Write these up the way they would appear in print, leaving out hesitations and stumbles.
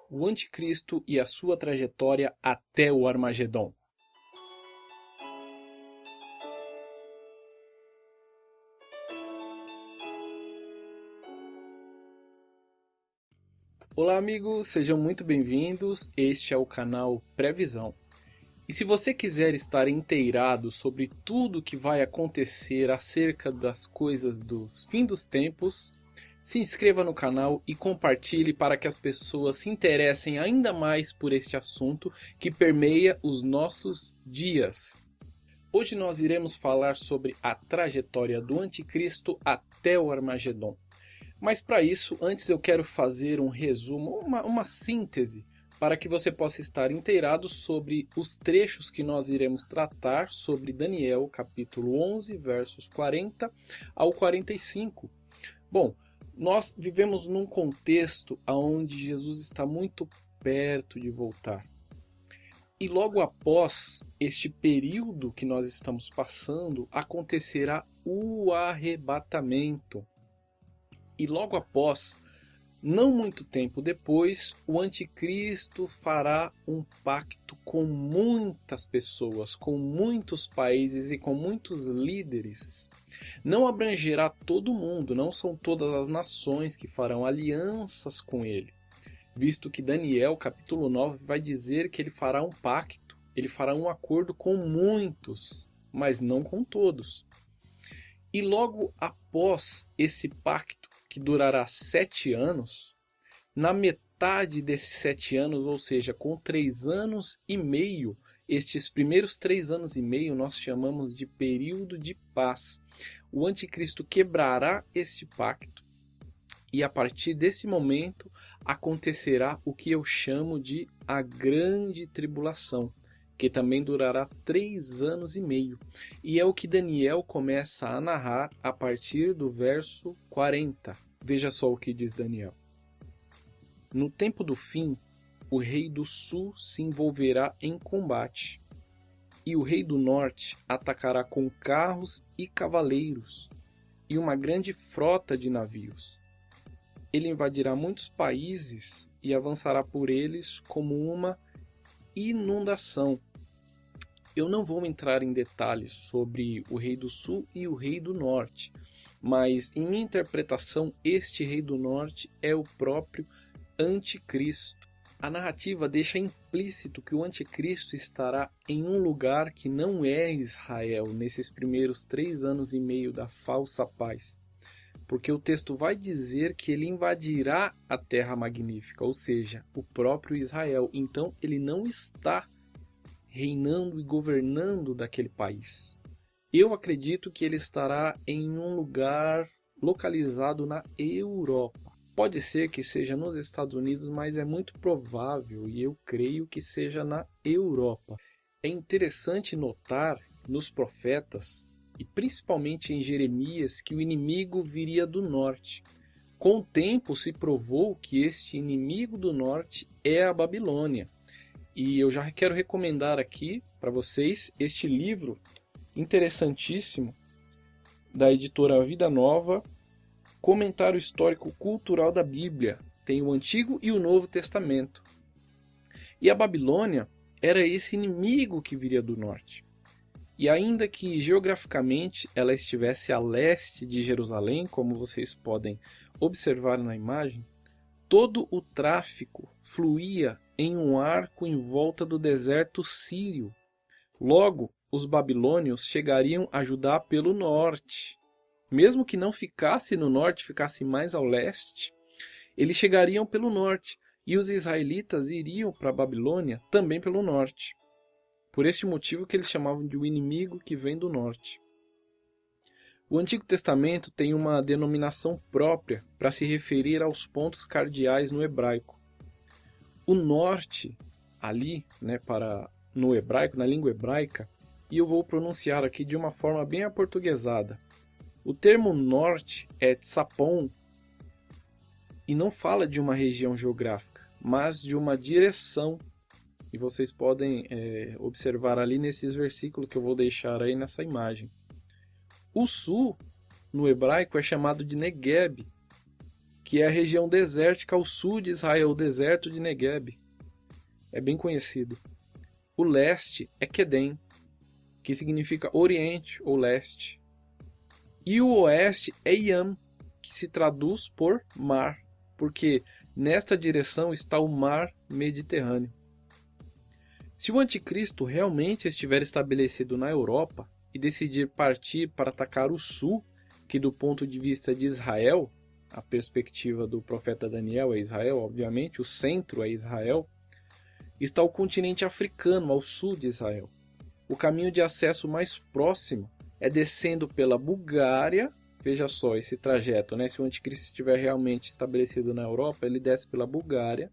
o Anticristo e a sua trajetória até o Armagedon. Olá amigos, sejam muito bem-vindos, este é o canal Previsão. E se você quiser estar inteirado sobre tudo que vai acontecer acerca das coisas dos fim dos tempos, se inscreva no canal e compartilhe para que as pessoas se interessem ainda mais por este assunto que permeia os nossos dias. Hoje nós iremos falar sobre a trajetória do Anticristo até o Armagedon. Mas para isso, antes eu quero fazer um resumo, uma síntese, para que você possa estar inteirado sobre os trechos que nós iremos tratar sobre Daniel, capítulo 11, versos 40 ao 45. Bom, nós vivemos num contexto onde Jesus está muito perto de voltar. E logo após este período que nós estamos passando, acontecerá o arrebatamento. E logo após, não muito tempo depois, o Anticristo fará um pacto com muitas pessoas, com muitos países e com muitos líderes. Não abrangerá todo mundo, não são todas as nações que farão alianças com ele, visto que Daniel, capítulo 9, vai dizer que ele fará um pacto, ele fará um acordo com muitos, mas não com todos. E logo após esse pacto, que durará 7 anos, na metade desses 7 anos, ou seja, com 3 anos e meio, estes primeiros 3 anos e meio nós chamamos de período de paz. O Anticristo quebrará este pacto e a partir desse momento acontecerá o que eu chamo de a grande tribulação, que também durará 3 anos e meio. E é o que Daniel começa a narrar a partir do verso 40. Veja só o que diz Daniel. No tempo do fim, o rei do sul se envolverá em combate, e o rei do norte atacará com carros e cavaleiros, e uma grande frota de navios. Ele invadirá muitos países e avançará por eles como uma inundação. Eu não vou entrar em detalhes sobre o rei do sul e o rei do norte, mas em minha interpretação este rei do norte é o próprio Anticristo. A narrativa deixa implícito que o Anticristo estará em um lugar que não é Israel nesses primeiros 3 anos e meio da falsa paz, porque o texto vai dizer que ele invadirá a terra magnífica, ou seja, o próprio Israel. Então ele não está reinando e governando daquele país. Eu acredito que ele estará em um lugar localizado na Europa. Pode ser que seja nos Estados Unidos, mas é muito provável e eu creio que seja na Europa. É interessante notar nos profetas, e principalmente em Jeremias, que o inimigo viria do norte. Com o tempo se provou que este inimigo do norte é a Babilônia. E eu já quero recomendar aqui para vocês este livro interessantíssimo da editora Vida Nova, Comentário Histórico Cultural da Bíblia. Tem o Antigo e o Novo Testamento. E a Babilônia era esse inimigo que viria do norte. E ainda que geograficamente ela estivesse a leste de Jerusalém, como vocês podem observar na imagem, todo o tráfico fluía em um arco em volta do deserto sírio. Logo, os babilônios chegariam a Judá pelo norte. Mesmo que não ficasse no norte, ficasse mais ao leste, eles chegariam pelo norte e os israelitas iriam para a Babilônia também pelo norte. Por este motivo que eles chamavam de o inimigo que vem do norte. O Antigo Testamento tem uma denominação própria para se referir aos pontos cardeais no hebraico. O norte, ali, no hebraico, na língua hebraica, e eu vou pronunciar aqui de uma forma bem aportuguesada. O termo norte é tsapon e não fala de uma região geográfica, mas de uma direção. E vocês podem observar ali nesses versículos que eu vou deixar aí nessa imagem. O sul, no hebraico, é chamado de Negueb, que é a região desértica ao sul de Israel, o deserto de Negueb. É bem conhecido. O leste é Quedem, que significa oriente ou leste. E o oeste é Yam, que se traduz por mar, porque nesta direção está o mar Mediterrâneo. Se o anticristo realmente estiver estabelecido na Europa e decidir partir para atacar o sul, que do ponto de vista de Israel, a perspectiva do profeta Daniel é Israel, obviamente, o centro é Israel, está o continente africano ao sul de Israel. O caminho de acesso mais próximo é descendo pela Bulgária. Veja só esse trajeto, né? Se o anticristo estiver realmente estabelecido na Europa, ele desce pela Bulgária,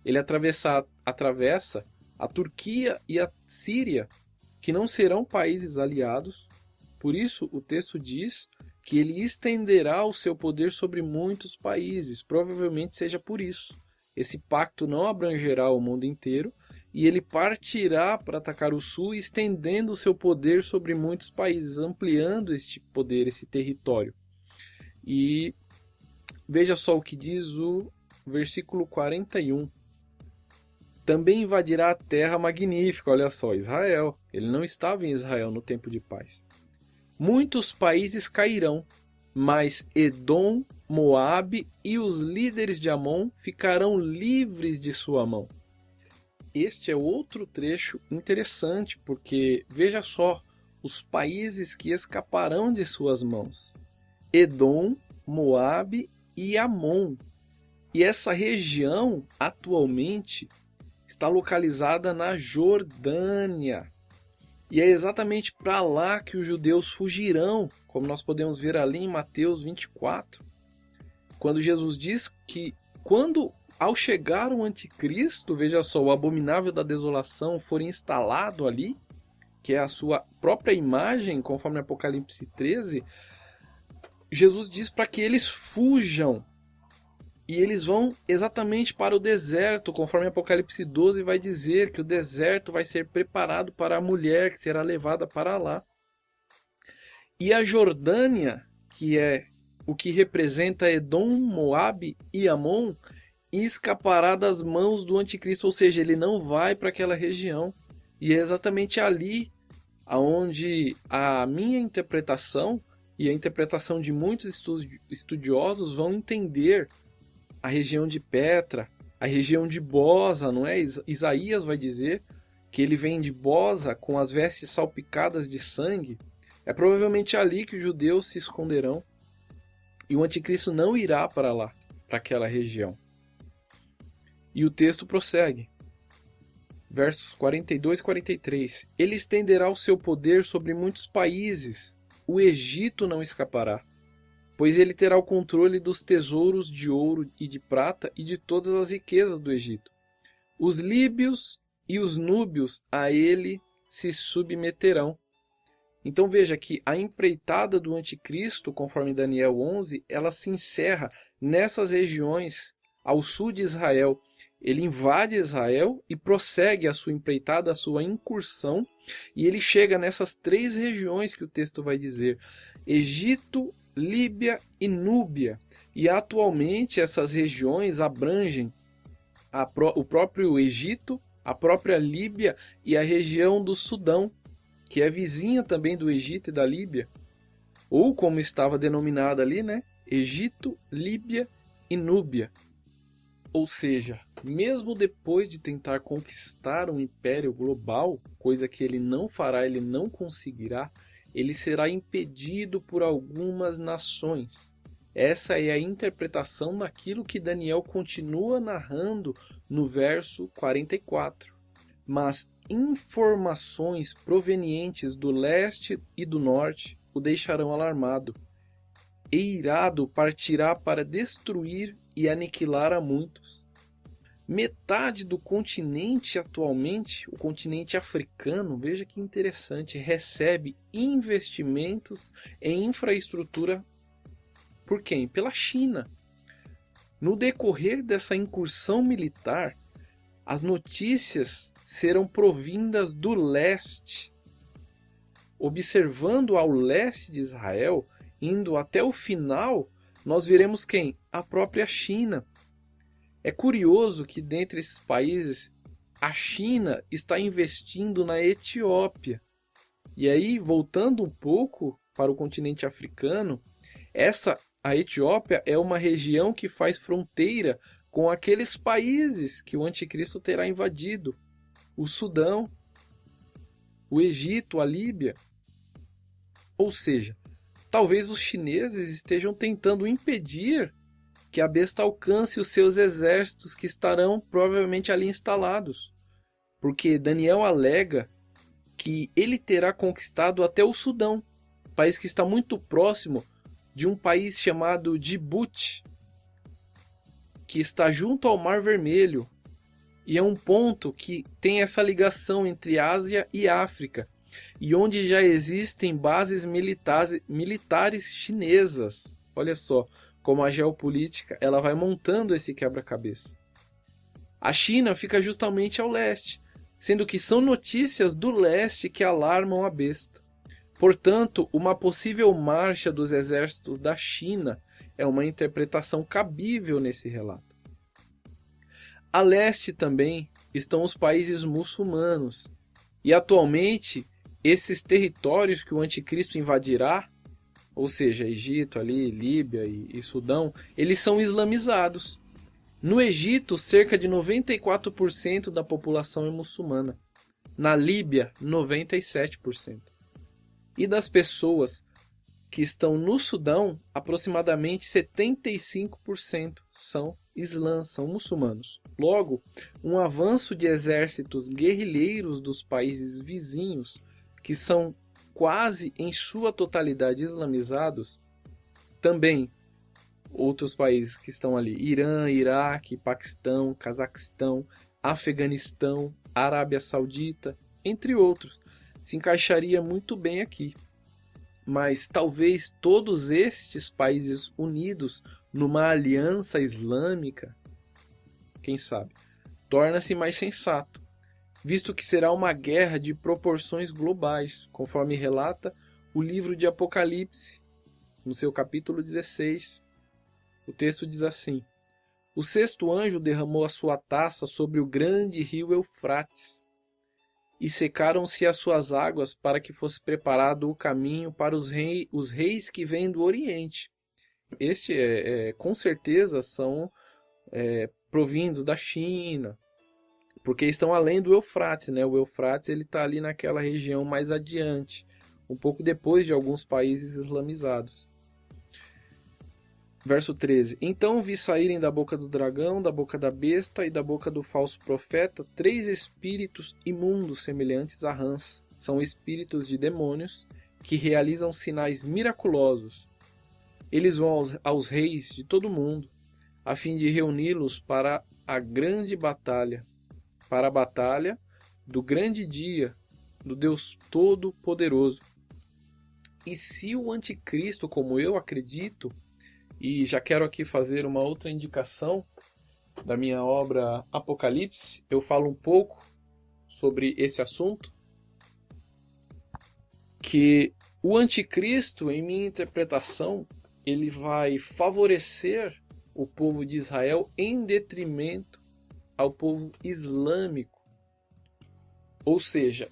ele atravessa a Turquia e a Síria, que não serão países aliados. Por isso, o texto diz que ele estenderá o seu poder sobre muitos países. Provavelmente seja por isso. Esse pacto não abrangerá o mundo inteiro, e ele partirá para atacar o sul, estendendo o seu poder sobre muitos países, ampliando este poder, esse território. E veja só o que diz o versículo 41. Também invadirá a terra magnífica, olha só, Israel. Ele não estava em Israel no tempo de paz. Muitos países cairão, mas Edom, Moabe e os líderes de Amon ficarão livres de sua mão. Este é outro trecho interessante, porque veja só os países que escaparão de suas mãos: Edom, Moabe e Amon. E essa região atualmente está localizada na Jordânia. E é exatamente para lá que os judeus fugirão, como nós podemos ver ali em Mateus 24, quando Jesus diz que ao chegar o anticristo, veja só, o abominável da desolação for instalado ali, que é a sua própria imagem, conforme Apocalipse 13, Jesus diz para que eles fujam. E eles vão exatamente para o deserto, conforme Apocalipse 12 vai dizer que o deserto vai ser preparado para a mulher que será levada para lá. E a Jordânia, que é o que representa Edom, Moabe e Amon, escapará das mãos do anticristo, ou seja, ele não vai para aquela região. E é exatamente ali aonde a minha interpretação e a interpretação de muitos estudiosos vão entender a região de Petra, a região de Boza, não é? Isaías vai dizer que ele vem de Boza com as vestes salpicadas de sangue. É provavelmente ali que os judeus se esconderão e o anticristo não irá para lá, para aquela região. E o texto prossegue. Versos 42 e 43. Ele estenderá o seu poder sobre muitos países. O Egito não escapará, pois ele terá o controle dos tesouros de ouro e de prata e de todas as riquezas do Egito. Os líbios e os núbios a ele se submeterão. Então veja que a empreitada do anticristo, conforme Daniel 11, ela se encerra nessas regiões ao sul de Israel. Ele invade Israel e prossegue a sua empreitada, a sua incursão, e ele chega nessas três regiões que o texto vai dizer: Egito, Líbia e Núbia. E atualmente essas regiões abrangem o próprio Egito, a própria Líbia e a região do Sudão, que é vizinha também do Egito e da Líbia, ou como estava denominada ali, né? Egito, Líbia e Núbia. Ou seja, mesmo depois de tentar conquistar um império global, coisa que ele não fará, ele não conseguirá, ele será impedido por algumas nações. Essa é a interpretação daquilo que Daniel continua narrando no verso 44. Mas informações provenientes do leste e do norte o deixarão alarmado. E irado partirá para destruir e aniquilar a muitos. Metade do continente atualmente, o continente africano, veja que interessante, recebe investimentos em infraestrutura por quem? Pela China. No decorrer dessa incursão militar, as notícias serão provindas do leste. Observando ao leste de Israel, indo até o final, nós veremos quem? a própria China. É curioso que dentre esses países, a China está investindo na Etiópia. E aí, voltando um pouco para o continente africano, a Etiópia é uma região que faz fronteira com aqueles países que o anticristo terá invadido: o Sudão, o Egito, a Líbia. Ou seja, talvez os chineses estejam tentando impedir que a besta alcance os seus exércitos que estarão provavelmente ali instalados. Porque Daniel alega que ele terá conquistado até o Sudão, país que está muito próximo de um país chamado Djibouti, que está junto ao Mar Vermelho, e é um ponto que tem essa ligação entre Ásia e África, e onde já existem bases militares chinesas. Olha só como a geopolítica ela vai montando esse quebra-cabeça. A China fica justamente ao leste, sendo que são notícias do leste que alarmam a besta. Portanto, uma possível marcha dos exércitos da China é uma interpretação cabível nesse relato. A leste também estão os países muçulmanos, e atualmente esses territórios que o anticristo invadirá, ou seja, Egito, ali, Líbia e Sudão, eles são islamizados. No Egito, cerca de 94% da população é muçulmana. Na Líbia, 97%. E das pessoas que estão no Sudão, aproximadamente 75% são islãs, são muçulmanos. Logo, um avanço de exércitos guerrilheiros dos países vizinhos, que são quase em sua totalidade islamizados, também outros países que estão ali: Irã, Iraque, Paquistão, Cazaquistão, Afeganistão, Arábia Saudita, entre outros, se encaixaria muito bem aqui. Mas talvez todos estes países unidos numa aliança islâmica, quem sabe, torna-se mais sensato, visto que será uma guerra de proporções globais, conforme relata o livro de Apocalipse, no seu capítulo 16. O texto diz assim: o sexto anjo derramou a sua taça sobre o grande rio Eufrates, e secaram-se as suas águas para que fosse preparado o caminho para os reis que vêm do Oriente. Com certeza são provindos da China, porque estão além do Eufrates, né? O Eufrates ele está ali naquela região mais adiante, um pouco depois de alguns países islamizados. Verso 13. Então vi saírem da boca do dragão, da boca da besta e da boca do falso profeta 3 espíritos imundos semelhantes a rãs. São espíritos de demônios que realizam sinais miraculosos. Eles vão aos reis de todo o mundo, a fim de reuni-los para a grande batalha, para a batalha do grande dia do Deus Todo-Poderoso. E se o anticristo, como eu acredito, e já quero aqui fazer uma outra indicação da minha obra Apocalipse, eu falo um pouco sobre esse assunto, que o anticristo, em minha interpretação, ele vai favorecer o povo de Israel em detrimento ao povo islâmico. Ou seja,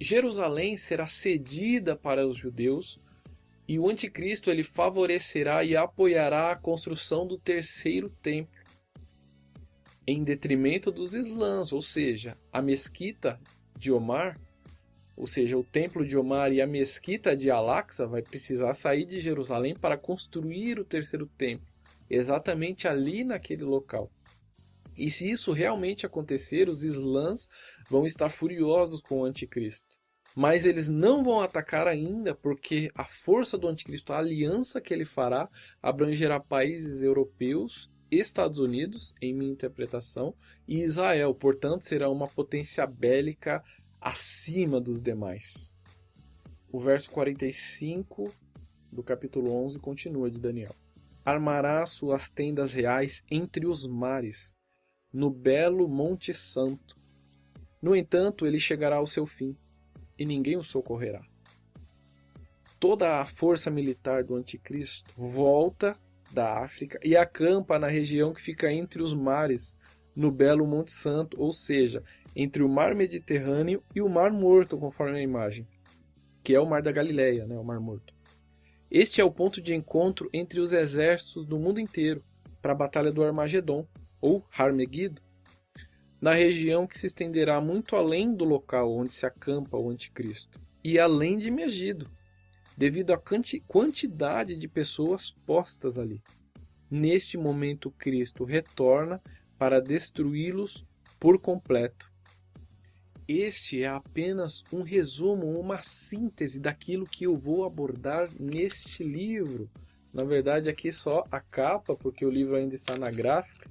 Jerusalém será cedida para os judeus, e o anticristo ele favorecerá e apoiará a construção do terceiro templo, em detrimento dos islãs, ou seja, a mesquita de Omar, ou seja, o templo de Omar e a mesquita de Al-Aqsa vai precisar sair de Jerusalém para construir o terceiro templo, exatamente ali naquele local. E se isso realmente acontecer, os islãs vão estar furiosos com o anticristo. Mas eles não vão atacar ainda, porque a força do anticristo, a aliança que ele fará, abrangerá países europeus, Estados Unidos, em minha interpretação, e Israel. Portanto, será uma potência bélica acima dos demais. O verso 45 do capítulo 11 continua de Daniel. Armará suas tendas reais entre os mares, no belo Monte Santo. No entanto, ele chegará ao seu fim, e ninguém o socorrerá. Toda a força militar do anticristo volta da África e acampa na região que fica entre os mares, no belo Monte Santo, ou seja, entre o Mar Mediterrâneo e o Mar Morto, conforme a imagem, que é o Mar da Galileia, né, o Mar Morto. Este é o ponto de encontro entre os exércitos do mundo inteiro para a Batalha do Armagedon, ou Harmegido, na região que se estenderá muito além do local onde se acampa o Anticristo, e além de Megido, devido à quantidade de pessoas postas ali. Neste momento, Cristo retorna para destruí-los por completo. Este é apenas um resumo, uma síntese daquilo que eu vou abordar neste livro. Na verdade, aqui só a capa, porque o livro ainda está na gráfica.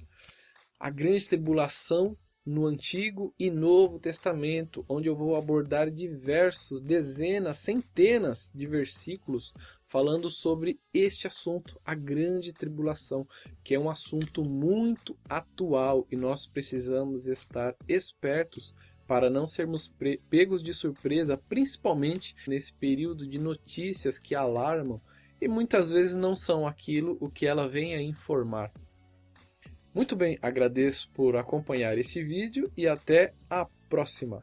A Grande Tribulação no Antigo e Novo Testamento, onde eu vou abordar diversos, dezenas, centenas de versículos falando sobre este assunto, a Grande Tribulação, que é um assunto muito atual e nós precisamos estar espertos para não sermos pegos de surpresa, principalmente nesse período de notícias que alarmam e muitas vezes não são aquilo o que ela vem a informar. Muito bem, agradeço por acompanhar esse vídeo e até a próxima!